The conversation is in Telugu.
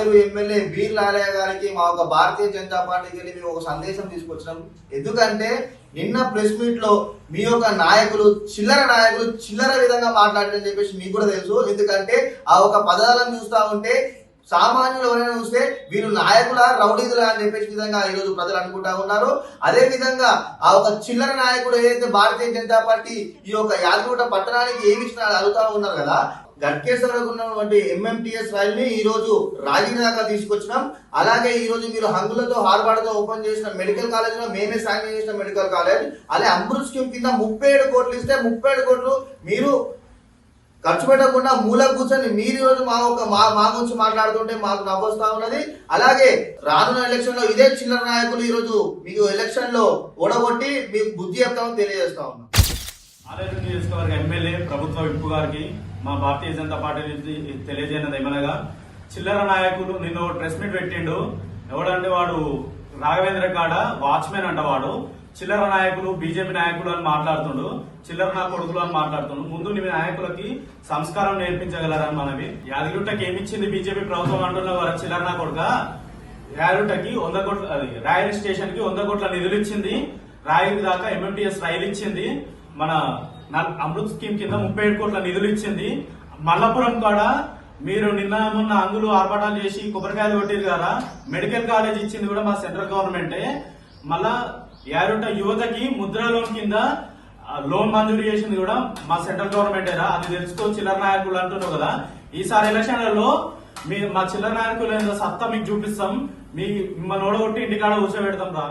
పాలేరు ఎమ్మెల్యే వీర్ లాలయ్య గారికి మా ఒక భారతీయ జనతా పార్టీకి వెళ్ళి మేము ఒక సందేశం తీసుకొచ్చినాం. ఎందుకంటే నిన్న ప్రెస్ మీట్ లో మీ యొక్క నాయకులు చిల్లర విధంగా మాట్లాడారని చెప్పేసి మీకు కూడా తెలుసు. ఎందుకంటే ఆ ఒక పదాలను చూస్తా ఉంటే సామాన్యులు ఎవరైనా చూస్తే వీళ్ళు నాయకుల రౌడీదులా అని చెప్పేసి విధంగా ఈరోజు ప్రజలు అనుకుంటా ఉన్నారు. అదే విధంగా ఆ ఒక చిల్లర నాయకుడు ఏదైతే భారతీయ జనతా పార్టీ ఈ యొక్క యాదగిరిగుట్ట పట్టణానికి ఏమి ఇచ్చినా అడుగుతా ఉన్నారు కదా, గట్కేశ్వరకు ఉన్నటువంటి ఎంఎంటీఎస్ రైల్ ని ఈ రోజు రాజగిరి దాకా తీసుకొచ్చినాం. అలాగే ఈ రోజు మీరు హంగులతో హార్బాడ్తో ఓపెన్ చేసిన మెడికల్ కాలేజ్ లో మేమే శాంక్షన్ చేసిన మెడికల్ కాలేజ్, అలాగే అమృత్ స్కీమ్ కింద 37 కోట్లు ఇస్తే 37 కోట్లు మీరు ఖర్చు పెట్టకుండా మూల కూర్చొని మీరు ఈ రోజు మా గురించి మాట్లాడుతుంటే మాకు నవ్వొస్తా ఉన్నది. అలాగే రానున్న ఎలక్షన్ లో ఇదే చిల్లర నాయకులు ఈ రోజు మీకు ఎలక్షన్ లో ఓడగొట్టి మీకు బుద్ధి చెప్తామని తెలియజేస్తా ఉన్నాం. ఆలేరు నియోజకవర్గ ఎమ్మెల్యే ప్రభుత్వ విప్పు గారికి మా భారతీయ జనతా పార్టీ నుంచి తెలియజేయనది ఏమనగా, చిల్లర నాయకులు నిన్ను ప్రెస్ మీట్ పెట్టిండు. ఎవడంటే వాడు రాఘవేంద్ర కాడ వాచ్మెన్ అంట. వాడు చిల్లర నాయకులు బీజేపీ నాయకులు అని మాట్లాడుతుండు, చిల్లర నా కొడుకులు అని మాట్లాడుతుండు. ముందు నీ నాయకులకి సంస్కారం నేర్పించగలరని మనవి. యాదగిరిగుట్టకి ఏమిచ్చింది బీజేపీ ప్రభుత్వం అంటున్న వారు చిల్లర నా కొడుక. యాదగిరిగుట్టకి 100 కోట్ల రాయల్ స్టేషన్ కి 100 కోట్ల నిధులు ఇచ్చింది. రాయగిరి దాకా ఎంఎంటీఎస్ రైలు ఇచ్చింది. మన అమృత్ స్కీమ్ కింద 37 కోట్ల నిధులు ఇచ్చింది. మల్లపురం కాడ మీరు నిన్న మొన్న అంగులు ఆర్భాటాలు చేసి కొబ్బరికాయలు కొట్టిరు కదా, మెడికల్ కాలేజ్ ఇచ్చింది కూడా మా సెంట్రల్ గవర్నమెంటే. మళ్ళా యారుంట యువతకి ముద్రా లోన్ కింద లోన్ మంజూరు చేసింది కూడా మా సెంట్రల్ గవర్నమెంటేరా. అది తెలుసుకో చిల్లర నాయకులు అంటున్నావు కదా. ఈసారి ఎలక్షన్లలో మా చిల్లర నాయకులు ఏదో సత్తా మీకు చూపిస్తాం. మిమ్మల్ని ఓడగొట్టి ఇంటికాడ కూర్చోబెడతాం రా.